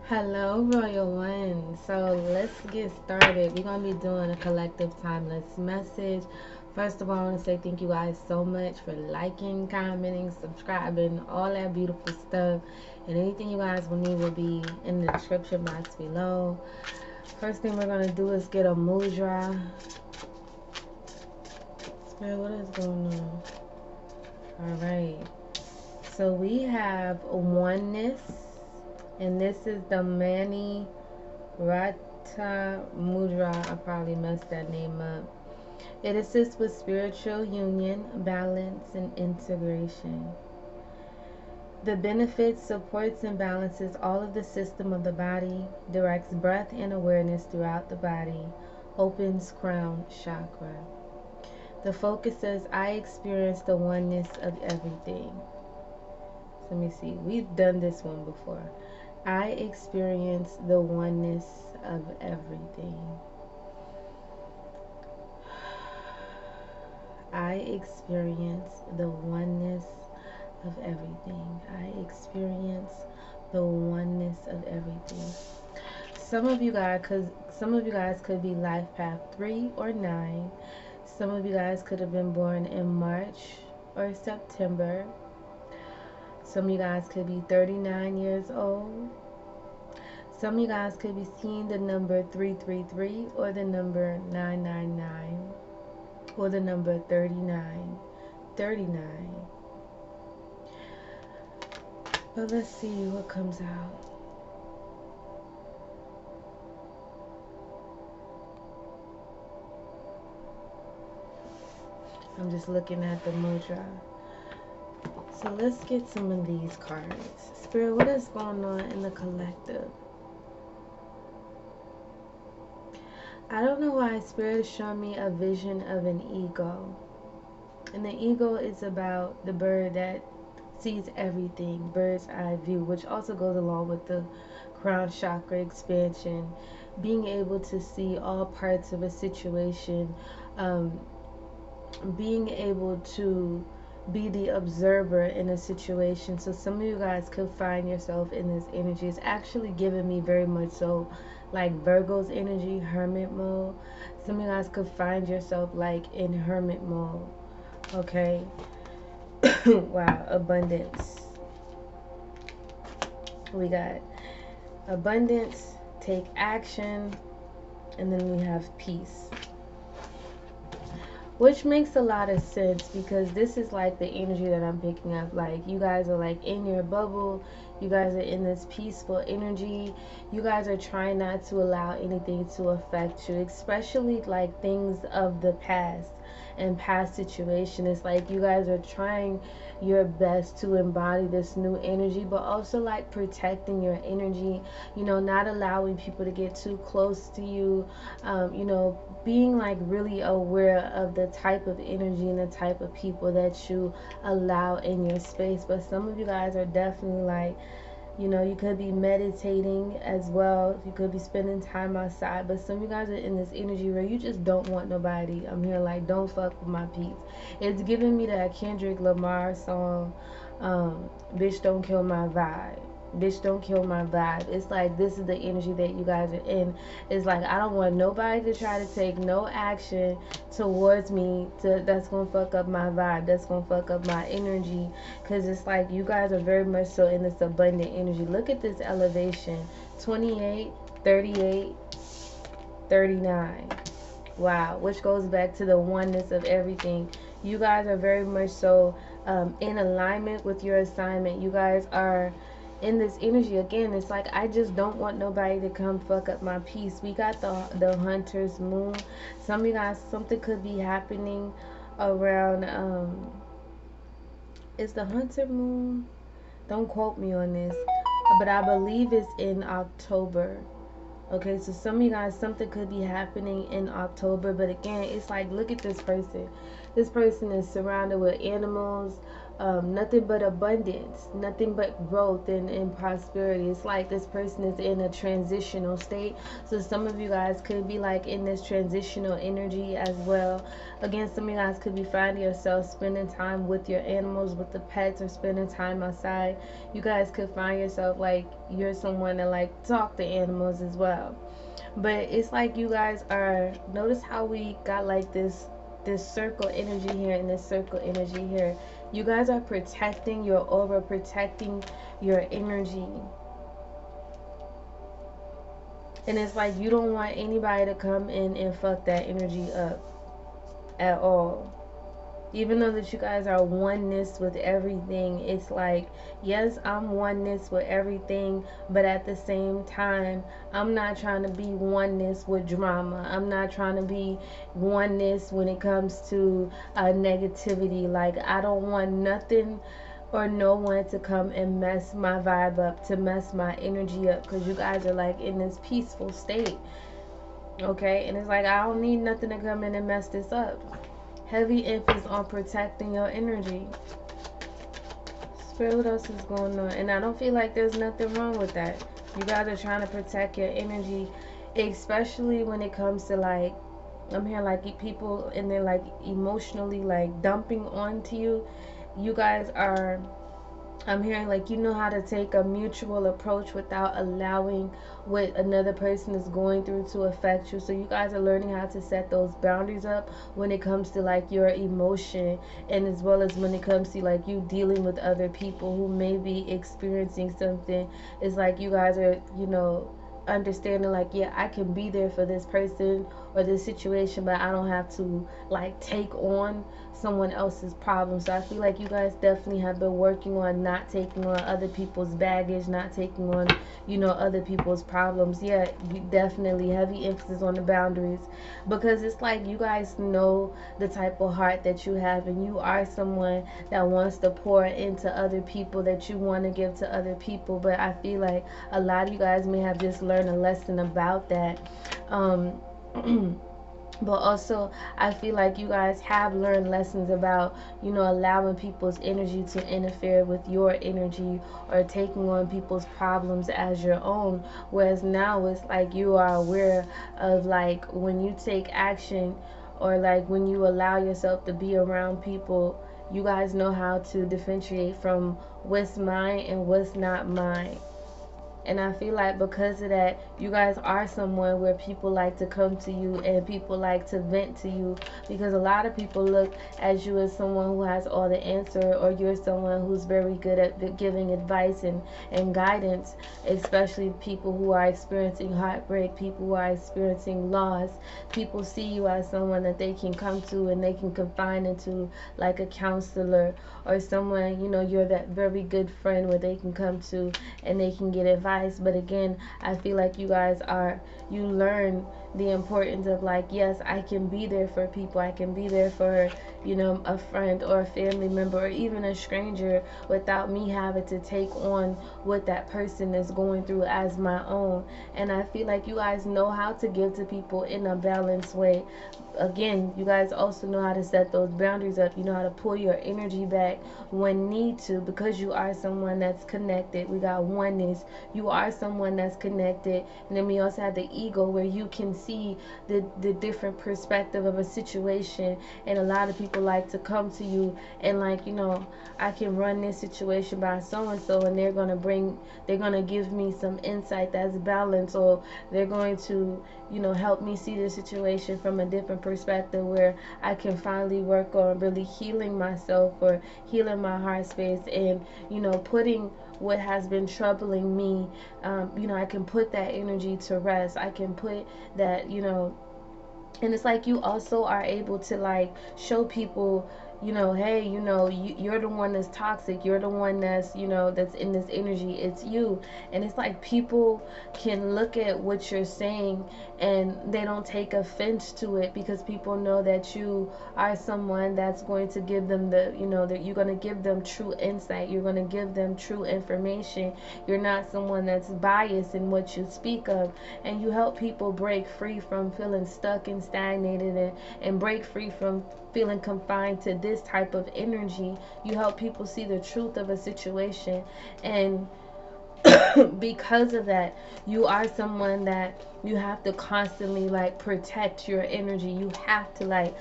Hello, Royal One. So let's get started. We're going to be doing a collective timeless message. First of all, I want to say thank you guys so much for liking, commenting, subscribing, all that beautiful stuff. And anything you guys will need will be in the description box below. First thing we're going to do is get a mudra. Spirit, what is going on? All right. So we have oneness, and this is the Mani Rata Mudra. I probably messed that name up. It assists with spiritual union, balance, and integration. The benefits, supports, and balances all of the system of the body, directs breath and awareness throughout the body, opens crown chakra. The focus says, I experience the oneness of everything. Let me see. We've done this one before. I experience the oneness of everything. I experience the oneness of everything. I experience the oneness of everything. Some of you guys could be life path 3 or 9. Some of you guys could have been born in March or September. Some of you guys could be 39 years old. Some of you guys could be seeing the number 333 or the number 999 or the number 3939. But let's see what comes out. I'm just looking at the mudra. So let's get some of these cards. Spirit, what is going on in the collective? I don't know why Spirit is showing me a vision of an eagle. And the eagle is about the bird that sees everything, bird's eye view, which also goes along with the crown chakra expansion, being able to see all parts of a situation, being able to be the observer in a situation. So some of you guys could find yourself in this energy. It's actually giving me very much so like Virgo's energy, hermit mode. Some of you guys could find yourself like in hermit mode. Okay. Wow, abundance. We got abundance, take action, and then we have peace. Which makes a lot of sense because this is like the energy that I'm picking up. Like you guys are like in your bubble. You guys are in this peaceful energy. You guys are trying not to allow anything to affect you, especially like things of the past and past situation. It's like you guys are trying your best to embody this new energy, but also like protecting your energy, you know, not allowing people to get too close to you, you know, being like really aware of the type of energy and the type of people that you allow in your space. But some of you guys are definitely like, you know, you could be meditating as well. You could be spending time outside. But some of you guys are in this energy where you just don't want nobody. I'm here like, don't fuck with my peeps. It's giving me that Kendrick Lamar song, Bitch Don't Kill My Vibe. Bitch don't kill my vibe. It's like this is the energy that you guys are in. It's like I don't want nobody to try to take no action towards me that's gonna fuck up my vibe, that's gonna fuck up my energy, because it's like you guys are very much so in this abundant energy. Look at this elevation: 28, 38, 39. Wow, which goes back to the oneness of everything. You guys are very much so in alignment with your assignment. You guys are in this energy again. It's like I just don't want nobody to come fuck up my peace. We got the hunter's moon. Some of you guys, something could be happening around is the hunter moon, don't quote me on this, but I believe it's in October. Okay, so some of you guys, something could be happening in October. But again, it's like, look at this person. This person is surrounded with animals, nothing but abundance, nothing but growth and prosperity. It's like this person is in a transitional state. So some of you guys could be like in this transitional energy as well. Again, some of you guys could be finding yourself spending time with your animals, with the pets, or spending time outside. You guys could find yourself like you're someone that like talk to animals as well. But it's like you guys are, notice how we got like this circle energy here and this circle energy here. You guys are protecting your aura, protecting your energy. And it's like you don't want anybody to come in and fuck that energy up at all. Even though that you guys are oneness with everything, it's like, yes, I'm oneness with everything, but at the same time, I'm not trying to be oneness with drama. I'm not trying to be oneness when it comes to negativity. Like, I don't want nothing or no one to come and mess my vibe up, to mess my energy up, because you guys are like in this peaceful state. Okay, and it's like I don't need nothing to come in and mess this up. Heavy emphasis on protecting your energy. Spirit, what else is going on? And I don't feel like there's nothing wrong with that. You guys are trying to protect your energy, especially when it comes to like, I'm hearing like people and they're like emotionally like dumping onto you. You guys are, I'm hearing like you know how to take a mutual approach without allowing what another person is going through to affect you. So you guys are learning how to set those boundaries up when it comes to like your emotion, and as well as when it comes to like you dealing with other people who may be experiencing something. It's like you guys are, you know, understanding like, yeah, I can be there for this person or this situation, but I don't have to like take on someone else's problems. So I feel like you guys definitely have been working on not taking on other people's baggage, not taking on, you know, other people's problems. Yeah, you definitely heavy emphasis on the boundaries, because it's like you guys know the type of heart that you have, and you are someone that wants to pour into other people, that you want to give to other people. But I feel like a lot of you guys may have just learned a lesson about that. But also I feel like you guys have learned lessons about, you know, allowing people's energy to interfere with your energy, or taking on people's problems as your own. Whereas now it's like you are aware of like when you take action, or like when you allow yourself to be around people, you guys know how to differentiate from what's mine and what's not mine. And I feel like because of that, you guys are someone where people like to come to you and people like to vent to you, because a lot of people look at you as someone who has all the answer, or you're someone who's very good at giving advice and guidance, especially people who are experiencing heartbreak, people who are experiencing loss. People see you as someone that they can come to and they can confide into, like a counselor, or someone, you know, you're that very good friend where they can come to and they can get advice. But again, I feel like you guys are, you learn the importance of like, yes, I can be there for people. I can be there for, you know, a friend or a family member or even a stranger, without me having to take on what that person is going through as my own. And I feel like you guys know how to give to people in a balanced way. Again, you guys also know how to set those boundaries up. You know how to pull your energy back when need to, because you are someone that's connected. We got oneness. You are someone that's connected. And then we also have the ego, where you can see the different perspective of a situation. And a lot of people like to come to you and like, you know, I can run this situation by so and so, and they're gonna give me some insight that's balanced, or they're going to, you know, help me see the situation from a different perspective, where I can finally work on really healing myself, or healing my heart space, and, you know, putting what has been troubling me, you know, I can put that energy to rest. I can put that, you know, and it's like you also are able to like show people, you know, hey, you know, you're the one that's toxic, you're the one that's, you know, that's in this energy, it's you. And it's like people can look at what you're saying and they don't take offense to it, because people know that you are someone that's going to give them the, you know, that you're going to give them true insight, you're going to give them true information. You're not someone that's biased in what you speak of, and you help people break free from feeling stuck and stagnated, and break free from feeling confined to this type of energy. You help people see the truth of a situation, and because of that, you are someone that you have to constantly like protect your energy. You have to like,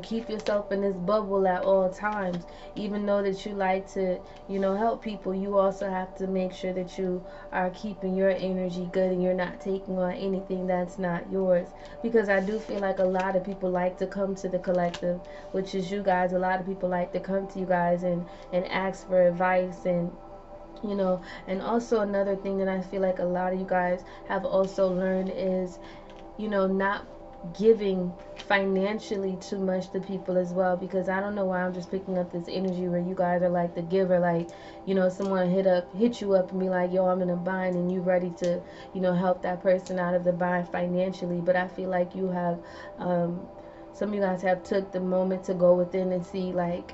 keep yourself in this bubble at all times. Even though that you like to, help people, you also have to make sure that you are keeping your energy good and you're not taking on anything that's not yours. Because I do feel like a lot of people like to come to the collective, which is you guys. A lot of people like to come to you guys and ask for advice, and also another thing that I feel like a lot of you guys have also learned is, not giving financially too much to people as well. Because I don't know why I'm just picking up this energy where you guys are like the giver, like, someone hit you up and be like, yo, I'm in a bind, and you ready to, help that person out of the bind financially. But I feel like you have, some of you guys have took the moment to go within and see, like,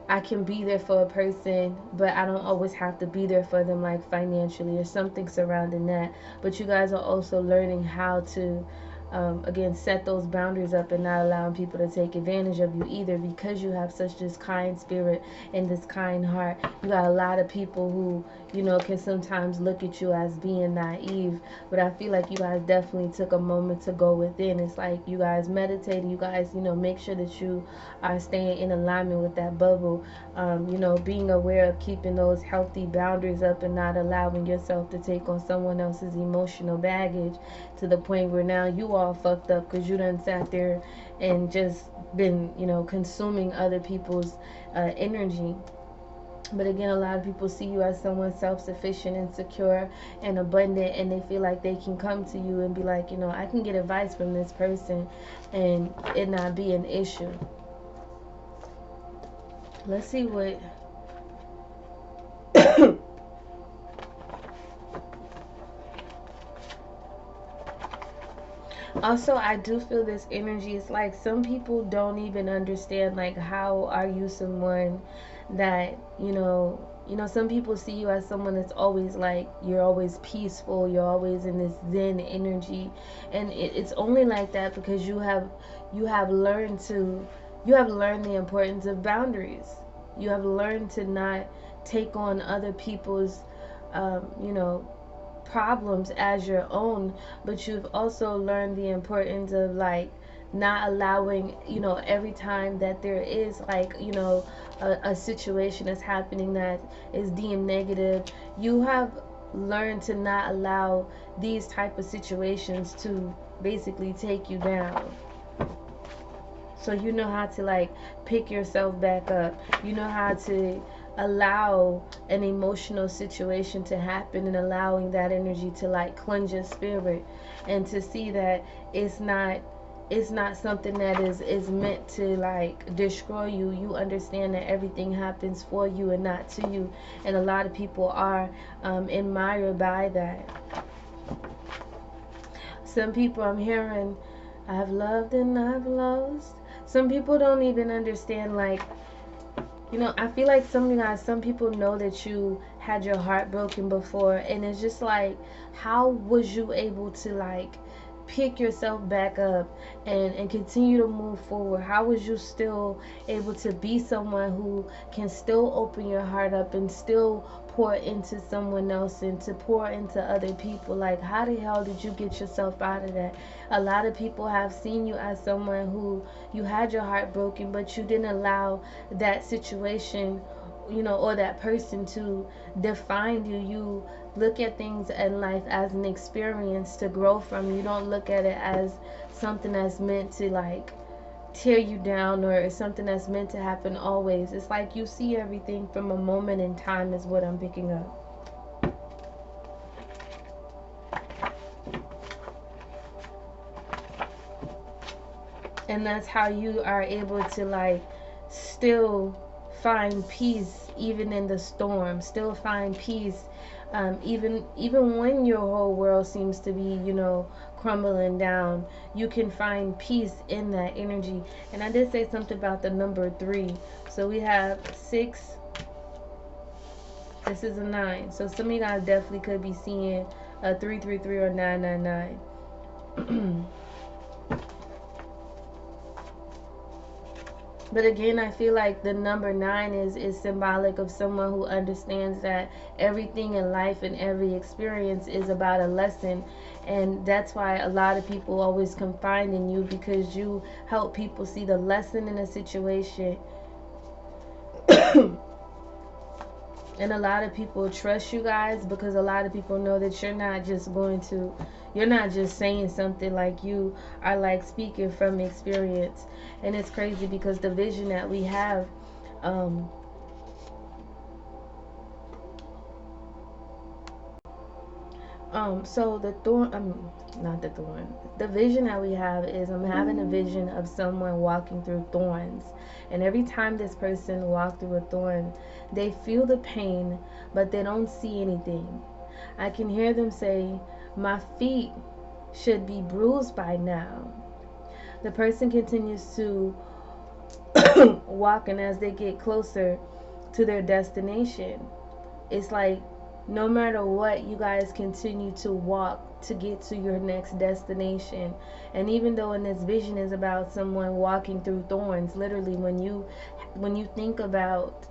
I can be there for a person, but I don't always have to be there for them, like financially or something surrounding that. But you guys are also learning how to, again, set those boundaries up and not allowing people to take advantage of you either, because you have such this kind spirit and this kind heart. You got a lot of people who, can sometimes look at you as being naive, but I feel like you guys definitely took a moment to go within. It's like you guys meditated, you guys, make sure that you are staying in alignment with that bubble, being aware of keeping those healthy boundaries up and not allowing yourself to take on someone else's emotional baggage to the point where now you all fucked up because you done sat there and just been, consuming other people's energy. But again, a lot of people see you as someone self-sufficient and secure and abundant, and they feel like they can come to you and be like, I can get advice from this person and it not be an issue. Let's see what also, I do feel this energy. It's like some people don't even understand, like, how are you someone that, some people see you as someone that's always like, you're always peaceful, you're always in this zen energy. And it's only like that because you have learned the importance of boundaries. You have learned to not take on other people's, problems as your own, but you've also learned the importance of like not allowing, every time that there is like, a situation that's happening that is deemed negative, you have learned to not allow these type of situations to basically take you down. So you know how to like pick yourself back up. You know how to allow an emotional situation to happen and allowing that energy to like cleanse your spirit, and to see that it's not something that is meant to like destroy you. You understand that everything happens for you and not to you, and a lot of people are admired by that. Some people I'm hearing, I've loved and I've lost. Some people don't even understand, like, I feel like some people know that you had your heart broken before, and it's just like, how was you able to like pick yourself back up and continue to move forward? How was you still able to be someone who can still open your heart up and still pour into someone else and to pour into other people? Like, how the hell did you get yourself out of that? A lot of people have seen you as someone who you had your heart broken, but you didn't allow that situation, or that person to define you. You look at things in life as an experience to grow from. You don't look at it as something that's meant to like tear you down, or something that's meant to happen always. It's like you see everything from a moment in time is what I'm picking up. And that's how you are able to like still find peace even in the storm, still find peace even when your whole world seems to be, crumbling down. You can find peace in that energy. And I did say something about the number 3. So we have 6. This is a 9. So some of you guys definitely could be seeing a 333 or 999. But again, I feel like the number 9 is symbolic of someone who understands that everything in life and every experience is about a lesson. And that's why a lot of people always confide in you, because you help people see the lesson in a situation. And a lot of people trust you guys because a lot of people know that you're not just saying something, like you are like speaking from experience. And it's crazy because the vision that we have, um so the thorn, not the thorn, the vision that we have is, I'm having a vision of someone walking through thorns. And every time this person walks through a thorn, they feel the pain, but they don't see anything. I can hear them say, "My feet should be bruised by now." The person continues to walk, and as they get closer to their destination, it's like no matter what, you guys continue to walk to get to your next destination. And even though in this vision is about someone walking through thorns, literally when you think about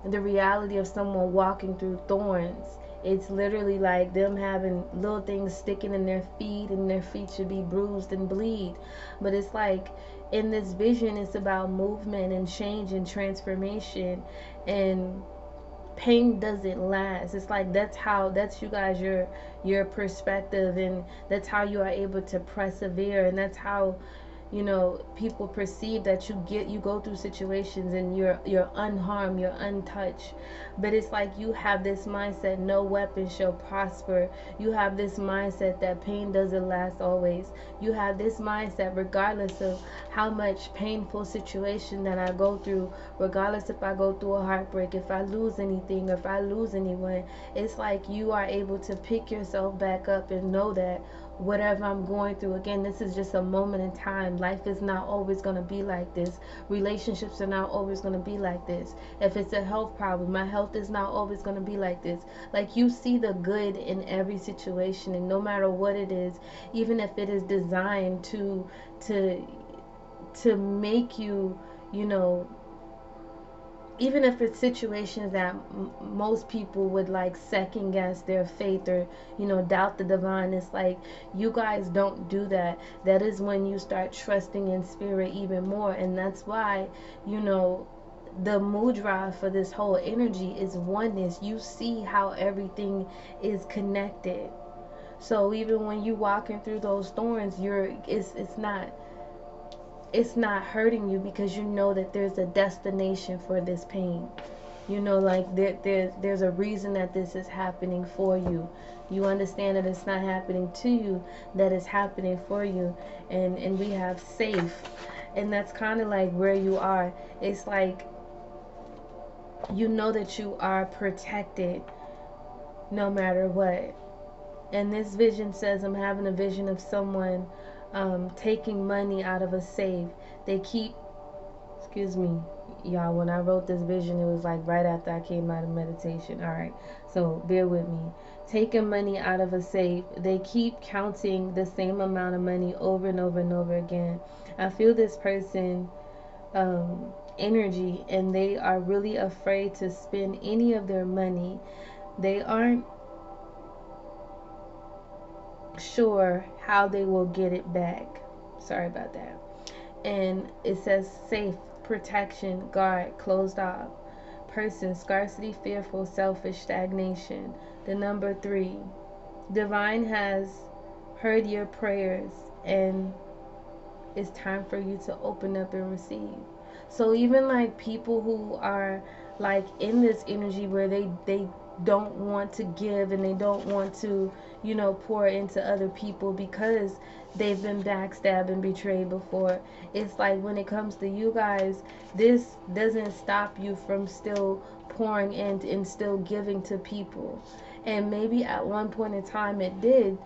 the reality of someone walking through thorns, it's literally like them having little things sticking in their feet, and their feet should be bruised and bleed. But it's like in this vision, it's about movement and change and transformation. And pain doesn't last. It's like that's you guys, your perspective, and that's how you are able to persevere. And that's how, people perceive that you go through situations and you're unharmed, you're untouched. But it's like you have this mindset, no weapon shall prosper. You have this mindset that pain doesn't last always. You have this mindset, regardless of how much painful situation that I go through, regardless if I go through a heartbreak, if I lose anything, or if I lose anyone, it's like you are able to pick yourself back up and know that whatever I'm going through, again, this is just a moment in time. Life is not always going to be like this. Relationships are not always going to be like this. If it's a health problem, my health is not always going to be like this. Like, you see the good in every situation, and no matter what it is, even if it is designed to to make you, you know even if it's situations that most people would like second guess their faith, or doubt the divine, it's like you guys don't do that. That is when you start trusting in spirit even more. And that's why, the mudra for this whole energy is oneness. You see how everything is connected. So even when you walking through those thorns, it's not hurting you, because you know that there's a destination for this pain. Like there's a reason that this is happening for you. You understand that it's not happening to you, that it's happening for you. And we have safe, and that's kind of like where you are. It's like you know that you are protected no matter what. And this vision says, I'm having a vision of someone taking money out of a safe. They keep, excuse me, y'all, when I wrote this vision, it was like right after I came out of meditation. All right, so bear with me. Taking money out of a safe. They keep counting the same amount of money over and over and over again. I feel this person energy, and they are really afraid to spend any of their money. They aren't sure how they will get it back. Sorry about that. And it says safe, protection, guard, closed off. Person, scarcity, fearful, selfish, stagnation. The number 3, divine has heard your prayers, and it's time for you to open up and receive. So even like people who are like in this energy where they don't want to give, and they don't want to pour into other people because they've been backstabbed and betrayed before, it's like when it comes to you guys, this doesn't stop you from still pouring in and still giving to people. And maybe at one point in time it did,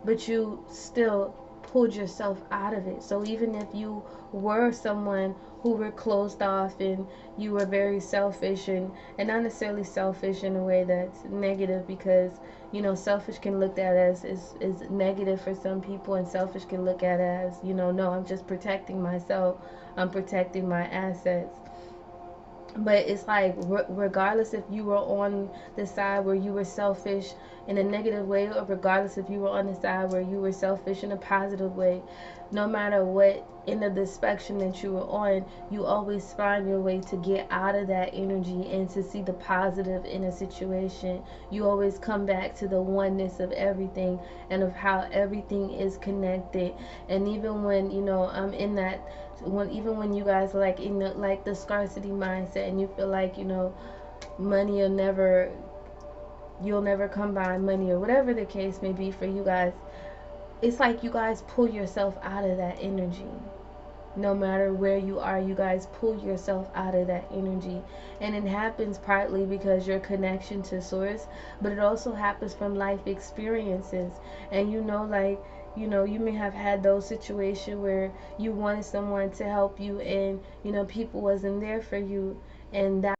but you still pulled yourself out of it. So even if you were someone who were closed off and you were very selfish, and not necessarily selfish in a way that's negative, because selfish can look at as negative for some people, and selfish can look at as, no, I'm just protecting myself, I'm protecting my assets. But it's like, regardless if you were on the side where you were selfish in a negative way, or regardless if you were on the side where you were selfish in a positive way, no matter what end of the spectrum that you were on, you always find your way to get out of that energy and to see the positive in a situation. You always come back to the oneness of everything and of how everything is connected. And even when I'm in that, even when you guys are like in the scarcity mindset, and you feel like money will never you'll never come by money, or whatever the case may be for you guys, it's like you guys pull yourself out of that energy. No matter where you are, you guys pull yourself out of that energy. And it happens partly because your connection to source, but it also happens from life experiences. And like, you may have had those situations where you wanted someone to help you, and people wasn't there for you, and that